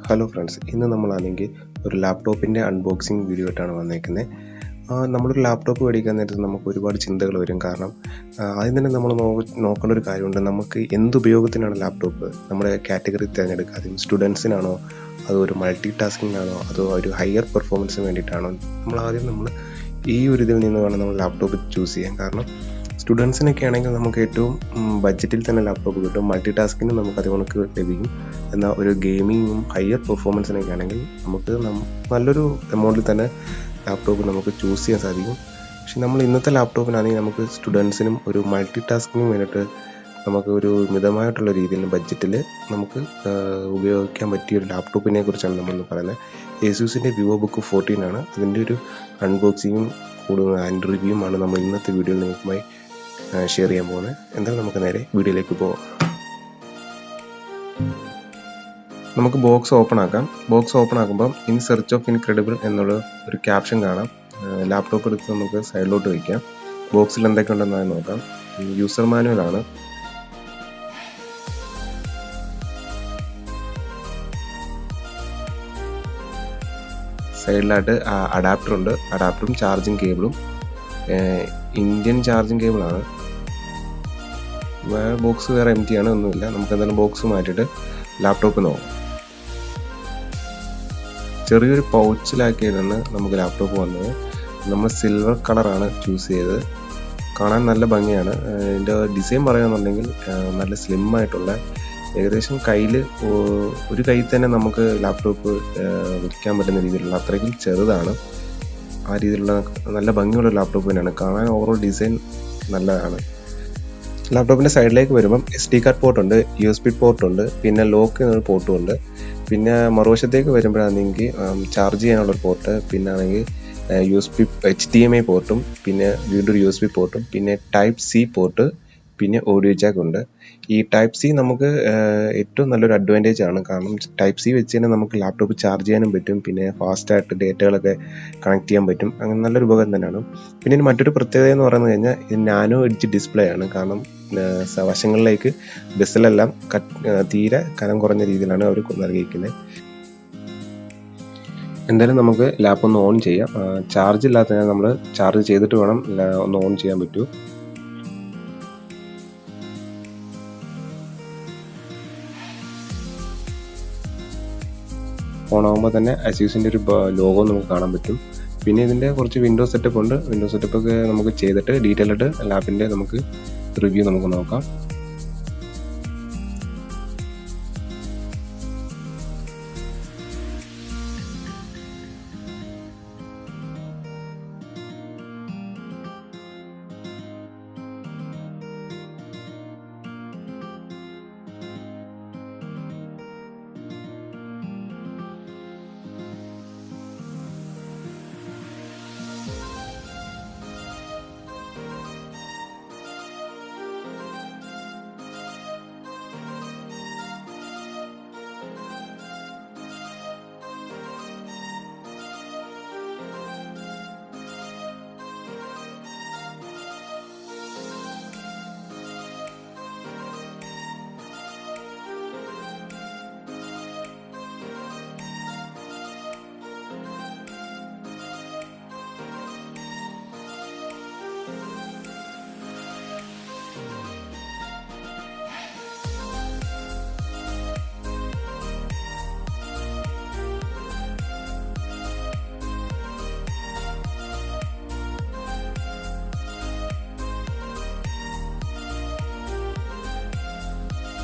Hello friends, ഇന്ന് നമ്മളാണെങ്കിൽ ഒരു ലാപ്ടോപ്പിൻ്റെ അൺബോക്സിങ് വീഡിയോ ആയിട്ടാണ് വന്നേക്കുന്നത്. നമ്മളൊരു ലാപ്ടോപ്പ് മേടിക്കാൻ നേരത്ത് നമുക്ക് ഒരുപാട് ചിന്തകൾ വരും. കാരണം ആദ്യം തന്നെ നമ്മൾ നോക്കേണ്ട ഒരു കാര്യമുണ്ട്. നമുക്ക് എന്തുപയോഗത്തിനാണ് ലാപ്ടോപ്പ് നമ്മുടെ കാറ്റഗറി തിരഞ്ഞെടുക്കുക. ആദ്യം സ്റ്റുഡൻസിനാണോ, അതോ ഒരു മൾട്ടി ടാസ്കിങ്ങിനാണോ, അതോ ഒരു ഹയർ പെർഫോമൻസിന് വേണ്ടിയിട്ടാണോ. നമ്മൾ ഈ ഒരു ഇതിൽ നിന്ന് വേണം നമ്മൾ ലാപ്ടോപ്പ് ചൂസ് ചെയ്യാൻ. കാരണം സ്റ്റുഡൻസിനൊക്കെ ആണെങ്കിൽ നമുക്ക് ഏറ്റവും ബഡ്ജറ്റിൽ തന്നെ ലാപ്ടോപ്പ് കിട്ടും. മൾട്ടി ടാസ്കിന് നമുക്ക് അത് കണക്ക് ലഭിക്കും. എന്നാൽ ഒരു ഗെയിമിങ്ങും ഹയർ പെർഫോമൻസിനൊക്കെ ആണെങ്കിൽ നമുക്ക് നല്ലൊരു എമൗണ്ടിൽ തന്നെ ലാപ്ടോപ്പ് നമുക്ക് ചൂസ് ചെയ്യാൻ സാധിക്കും. പക്ഷെ നമ്മൾ ഇന്നത്തെ ലാപ്ടോപ്പിനാണെങ്കിൽ നമുക്ക് സ്റ്റുഡൻസിനും ഒരു മൾട്ടി ടാസ്കിനും വേണ്ടിയിട്ട് നമുക്ക് ഒരു മിതമായിട്ടുള്ള രീതിയിൽ ബഡ്ജറ്റിൽ നമുക്ക് ഉപയോഗിക്കാൻ പറ്റിയ ഒരു ലാപ്ടോപ്പിനെ കുറിച്ചാണ് നമ്മളിന്ന് പറയുന്നത്. Asusൻ്റെ Vivobook 14 ആണ്. അതിൻ്റെ ഒരു അൺബോക്സിങ്ങും ആൻഡ് റിവ്യൂമാണ് നമ്മൾ ഇന്നത്തെ വീഡിയോയിൽ നിങ്ങൾക്കുമായി ഷെയർ ചെയ്യാൻ പോകുന്നത്. എന്തായാലും നമുക്ക് നേരെ വീഡിയോയിലേക്ക് പോകാം. നമുക്ക് ബോക്സ് ഓപ്പൺ ആക്കാം. ബോക്സ് ഓപ്പൺ ആക്കുമ്പം ഇൻ സെർച്ച് ഓഫ് ഇൻക്രെഡിബിൾ എന്നുള്ള ഒരു ക്യാപ്ഷൻ കാണാം. ലാപ്ടോപ്പ് എടുത്ത് നമുക്ക് സൈഡിലോട്ട് വയ്ക്കാം. ബോക്സിൽ എന്തൊക്കെ ഉണ്ടെന്ന് നോക്കാം. യൂസർ മാനുവൽ ആണ്. സൈഡിലായിട്ട് അഡാപ്റ്റർ ഉണ്ട്. അഡാപ്റ്ററും ചാർജിങ് കേബിളും ഇന്ത്യൻ ചാർജിങ് കേബിളാണ്. ബോക്സ് വേറെ എം ടി ആണ്, ഒന്നുമില്ല. നമുക്ക് എന്തായാലും ബോക്സ് മാറ്റിയിട്ട് ലാപ്ടോപ്പ് നോക്കാം. ചെറിയൊരു പൗച്ചിലാക്കിയതാണ് നമുക്ക് ലാപ്ടോപ്പ് വന്നത്. നമ്മൾ സിൽവർ കളറാണ് ചൂസ് ചെയ്തത്. കാണാൻ നല്ല ഭംഗിയാണ്. ഇതിൻ്റെ ഡിസൈൻ പറയുകയാണെന്നുണ്ടെങ്കിൽ നല്ല സ്ലിം ആയിട്ടുള്ള, ഏകദേശം ഒരു കയ്യിൽ തന്നെ നമുക്ക് ലാപ്ടോപ്പ് വയ്ക്കാൻ പറ്റുന്ന രീതിയിലുള്ള അത്രയ്ക്കും ചെറുതാണ്. ആ രീതിയിലുള്ള നല്ല ഭംഗിയുള്ള ലാപ്ടോപ്പ് തന്നെയാണ്. കാണാൻ ഓവറോൾ ഡിസൈൻ നല്ലതാണ്. ലാപ്ടോപ്പിൻ്റെ സൈഡിലേക്ക് വരുമ്പം SD കാർഡ് പോർട്ട് ഉണ്ട്, USB പോർട്ട് ഉണ്ട്, പിന്നെ ലോക്ക് പോർട്ടും ഉണ്ട്. പിന്നെ മറുവശത്തേക്ക് വരുമ്പോഴാണെങ്കിൽ ചാർജ് ചെയ്യാനുള്ളൊരു പോർട്ട്, പിന്നെ ആണെങ്കിൽ HDMI പോർട്ടും, പിന്നെ വീണ്ടും ഒരു USB പോർട്ടും, പിന്നെ Type C പോർട്ട്, പിന്നെ ഓഡിയോ ജാക്ക് ഉണ്ട്. ഈ Type C നമുക്ക് ഏറ്റവും നല്ലൊരു അഡ്വാൻറ്റേജ് ആണ്. കാരണം Type C വെച്ച് തന്നെ നമുക്ക് ലാപ്ടോപ്പ് ചാർജ് ചെയ്യാനും പറ്റും, പിന്നെ ഫാസ്റ്റായിട്ട് ഡേറ്റകളൊക്കെ കണക്ട് ചെയ്യാൻ പറ്റും. അങ്ങനെ നല്ലൊരു ഉപകരണം തന്നെയാണ്. പിന്നെ മറ്റൊരു പ്രത്യേകത എന്ന് പറയുന്നത് കഴിഞ്ഞാൽ ഇത് നാനോ എഡ്ജ് ഡിസ്പ്ലേ ആണ്. കാരണം വശങ്ങളിലേക്ക് ബസ്സിലെല്ലാം തീരെ കനം കുറഞ്ഞ രീതിയിലാണ് അവർ നൽകിയിരിക്കുന്നത്. എന്തായാലും നമുക്ക് ലാപ്പ് ഒന്ന് ഓൺ ചെയ്യാം. ചാർജ് ഇല്ലാത്തതിനാൽ നമ്മൾ ചാർജ് ചെയ്തിട്ട് വേണം ഒന്ന് ഓൺ ചെയ്യാൻ പറ്റൂ. ഓൺ ആകുമ്പോൾ തന്നെ Asusൻ്റെ ഒരു ലോഗോ നമുക്ക് കാണാൻ പറ്റും. പിന്നെ ഇതിൻ്റെ കുറച്ച് വിൻഡോസ് സെറ്റപ്പ് ഉണ്ട്. വിൻഡോസ് സെറ്റപ്പൊക്കെ നമുക്ക് ചെയ്തിട്ട് ഡീറ്റെയിൽ ആയിട്ട് ലാപ്പിൻ്റെ നമുക്ക് റിവ്യൂ നമുക്ക് നോക്കാം.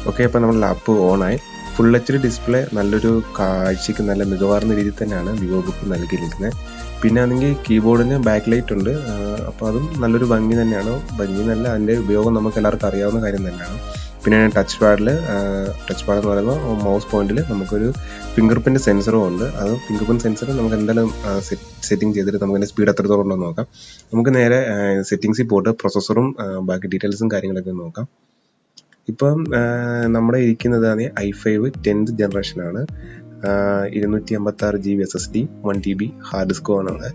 ഓക്കെ, അപ്പോൾ നമ്മുടെ ലാപ്പ് ഓണായി. ഫുൾ HD ഡിസ്പ്ലേ, നല്ലൊരു കാഴ്ചയ്ക്ക് നല്ല മികവാർന്ന രീതിയിൽ തന്നെയാണ് Vivobook നൽകിയിരിക്കുന്നത്. പിന്നെ ആണെങ്കിൽ കീബോർഡിന് ബാക്ക് ലൈറ്റ് ഉണ്ട്. അപ്പോൾ അതും നല്ലൊരു ഭംഗി തന്നെയാണ്. ഭംഗി എന്നല്ല, അതിൻ്റെ ഉപയോഗം നമുക്ക് എല്ലാവർക്കും അറിയാവുന്ന കാര്യം തന്നെയാണ്. പിന്നെ ടച്ച് പാഡ് എന്ന് പറയുമ്പോൾ മൗസ് പോയിന്റിൽ നമുക്കൊരു ഫിംഗർ പ്രിന്റ് സെൻസറും ഉണ്ട്. അത് ഫിംഗർ പ്രിന്റ് സെൻസർ നമുക്ക് എന്തായാലും സെറ്റിംഗ് ചെയ്തിട്ട് നമുക്ക് അതിൻ്റെ സ്പീഡ് എത്രത്തോളം ഉണ്ടെന്ന് നോക്കാം. നമുക്ക് നേരെ സെറ്റിംഗ്സിൽ പോയിട്ട് പ്രൊസസ്സറും ബാക്കി ഡീറ്റെയിൽസും കാര്യങ്ങളൊക്കെ നോക്കാം. ഇപ്പം നമ്മുടെ ഇരിക്കുന്നത് i5 10th ജനറേഷനാണ്. 256 GB SSD, 1 TB ഹാർഡ് ഡിസ്കും ആണ്.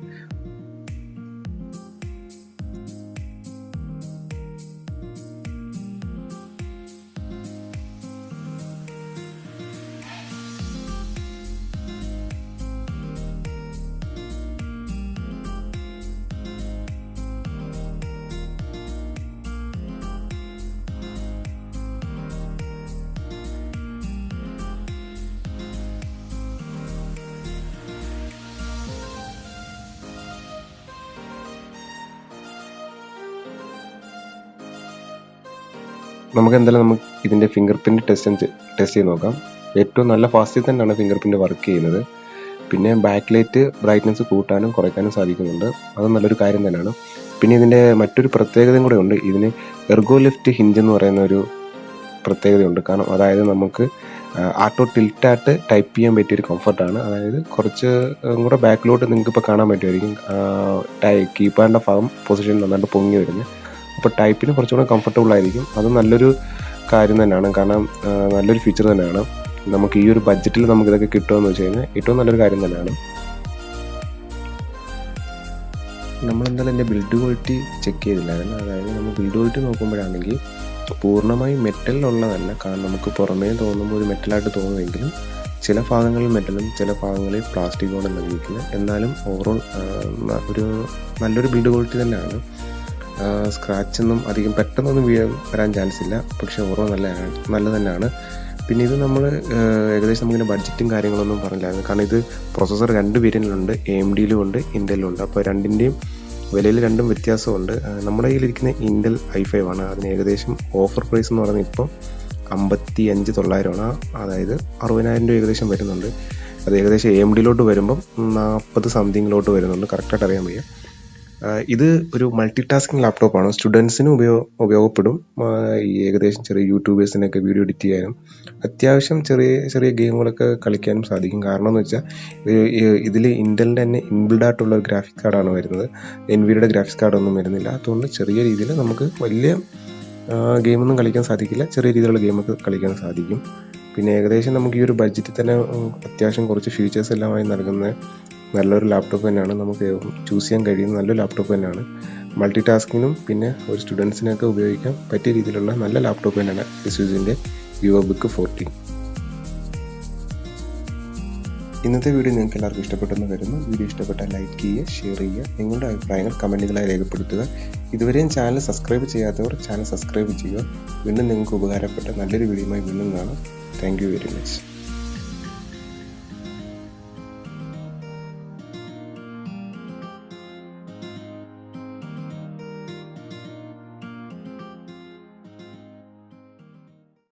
നമുക്ക് എന്തായാലും ഇതിൻ്റെ ഫിംഗർ പ്രിൻറ്റ് ടെസ്റ്റ് ചെയ്ത് നോക്കാം. ഏറ്റവും നല്ല ഫാസ്റ്റിൽ തന്നെയാണ് ഫിംഗർ പ്രിൻറ്റ് വർക്ക് ചെയ്യുന്നത്. പിന്നെ ബാക്ക് ലൈറ്റ് ബ്രൈറ്റ്നസ് കൂട്ടാനും കുറയ്ക്കാനും സാധിക്കുന്നുണ്ട്. അത് നല്ലൊരു കാര്യം തന്നെയാണ്. പിന്നെ ഇതിൻ്റെ മറ്റൊരു പ്രത്യേകതയും കൂടെ ഉണ്ട്. ഇതിന് എർഗോ ലിഫ്റ്റ് ഹിഞ്ച് എന്ന് പറയുന്ന ഒരു പ്രത്യേകതയുണ്ട്. കാരണം അതായത് നമുക്ക് ആട്ടോ ടിൽറ്റായിട്ട് ടൈപ്പ് ചെയ്യാൻ പറ്റിയൊരു കംഫർട്ടാണ്. അതായത് കുറച്ച് കൂടെ ബാക്കിലോട്ട് നിങ്ങൾക്ക് ഇപ്പോൾ കാണാൻ പറ്റുമായിരിക്കും. കീപാഡിൻ്റെ ഭാഗം പൊസിഷൻ നന്നായിട്ട് പൊങ്ങി വരുന്നത്. അപ്പോൾ ടൈപ്പിന് കുറച്ചുകൂടെ കംഫർട്ടബിൾ ആയിരിക്കും. അത് നല്ലൊരു കാര്യം തന്നെയാണ്. കാരണം നല്ലൊരു ഫീച്ചർ തന്നെയാണ്. നമുക്ക് ഈ ഒരു ബഡ്ജറ്റിൽ നമുക്കിതൊക്കെ കിട്ടുമെന്ന് വെച്ച് കഴിഞ്ഞാൽ ഏറ്റവും നല്ലൊരു കാര്യം തന്നെയാണ്. നമ്മളെന്തായാലും എൻ്റെ ബിൽഡ് ക്വാളിറ്റി ചെക്ക് ചെയ്തില്ലായിരുന്നു. അതായത് നമ്മൾ ബിൽഡ് ക്വാളിറ്റി നോക്കുമ്പോഴാണെങ്കിൽ പൂർണ്ണമായും മെറ്റലിലുള്ളതല്ല. കാരണം നമുക്ക് പുറമേ തോന്നുമ്പോൾ ഒരു മെറ്റലായിട്ട് തോന്നുമെങ്കിലും ചില ഭാഗങ്ങളിൽ മെറ്റലും ചില ഭാഗങ്ങളിൽ പ്ലാസ്റ്റിക് കൊണ്ട് നൽകിയിരിക്കുന്നത്. എന്നാലും ഓവറോൾ ഒരു നല്ലൊരു ബിൽഡ് ക്വാളിറ്റി തന്നെയാണ്. സ്ക്രാച്ചൊന്നും അധികം പെട്ടെന്നൊന്നും വരാൻ ചാൻസ് ഇല്ല. പക്ഷേ ഓവറോൾ നല്ല തന്നെയാണ്. പിന്നെ ഇത് നമ്മൾ ഏകദേശം നമുക്കിൻ്റെ ബഡ്ജറ്റും കാര്യങ്ങളൊന്നും പറഞ്ഞില്ലായിരുന്നു. കാരണം ഇത് പ്രോസസ്സർ 2 വേരിയൻറ്റിലുണ്ട്, AMDയിലും ഉണ്ട്, ഇന്റലിലും ഉണ്ട്. അപ്പോൾ രണ്ടിൻ്റെയും വിലയിൽ രണ്ടും വ്യത്യാസമുണ്ട്. നമ്മുടെ കയ്യിലിരിക്കുന്ന ഇന്റൽ i5 ആണ്. അതിന് ഏകദേശം ഓഫർ പ്രൈസ് എന്ന് പറയുന്നത് ഇപ്പോൾ 55,900 അതായത് 60,000 രൂപ ഏകദേശം വരുന്നുണ്ട്. അത് ഏകദേശം AMDയിലോട്ട് വരുമ്പം 40 സംതിങ്ങിലോട്ട് വരുന്നുണ്ട്. കറക്റ്റായിട്ട് അറിയാൻ വയ്യ. ഇത് ഒരു മൾട്ടി ടാസ്കിങ് ലാപ്ടോപ്പാണ്. സ്റ്റുഡൻസിനും ഉപയോഗപ്പെടും. ഏകദേശം ചെറിയ യൂട്യൂബേഴ്സിനൊക്കെ വീഡിയോ എഡിറ്റ് ചെയ്യാനും അത്യാവശ്യം ചെറിയ ഗെയിമുകളൊക്കെ കളിക്കാനും സാധിക്കും. കാരണം എന്ന് വെച്ചാൽ ഇതിൽ ഇന്റലിൻ്റെ തന്നെ ഇൻബിൽഡ് ആയിട്ടുള്ള ഒരു ഗ്രാഫിക്സ് കാർഡാണ് വരുന്നത്. എൻവിഡിയുടെ ഗ്രാഫിക്സ് കാർഡൊന്നും വരുന്നില്ല. അതുകൊണ്ട് ചെറിയ രീതിയിൽ നമുക്ക് വലിയ ഗെയിമൊന്നും കളിക്കാൻ സാധിക്കില്ല. ചെറിയ രീതിയിലുള്ള ഗെയിമൊക്കെ കളിക്കാൻ സാധിക്കും. പിന്നെ ഏകദേശം നമുക്ക് ഈ ഒരു ബഡ്ജറ്റിൽ തന്നെ അത്യാവശ്യം കുറച്ച് ഫീച്ചേഴ്സ് എല്ലാമായി നൽകുന്ന നല്ലൊരു ലാപ്ടോപ്പ് തന്നെയാണ്. നമുക്ക് ചൂസ് ചെയ്യാൻ കഴിയുന്ന നല്ലൊരു ലാപ്ടോപ്പ് തന്നെയാണ്. മൾട്ടി ടാസ്കിനും പിന്നെ ഒരു സ്റ്റുഡൻസിനൊക്കെ ഉപയോഗിക്കാൻ പറ്റിയ രീതിയിലുള്ള നല്ല ലാപ്ടോപ്പ് തന്നെയാണ് Asusൻ്റെ Vivobook 14. ഇന്നത്തെ വീഡിയോ നിങ്ങൾക്ക് എല്ലാവർക്കും ഇഷ്ടപ്പെട്ടെന്ന് വരുന്നു. വീഡിയോ ഇഷ്ടപ്പെട്ടാൽ ലൈക്ക് ചെയ്യുക, ഷെയർ ചെയ്യുക, നിങ്ങളുടെ അഭിപ്രായങ്ങൾ കമൻറ്റുകളായി രേഖപ്പെടുത്തുക. ഇതുവരെയും ചാനൽ സബ്സ്ക്രൈബ് ചെയ്യാത്തവർ ചാനൽ സബ്സ്ക്രൈബ് ചെയ്യുക. വീണ്ടും നിങ്ങൾക്ക് ഉപകാരപ്പെട്ട നല്ലൊരു വീഡിയോയുമായി വീണ്ടും കാണാം. Thank you very much.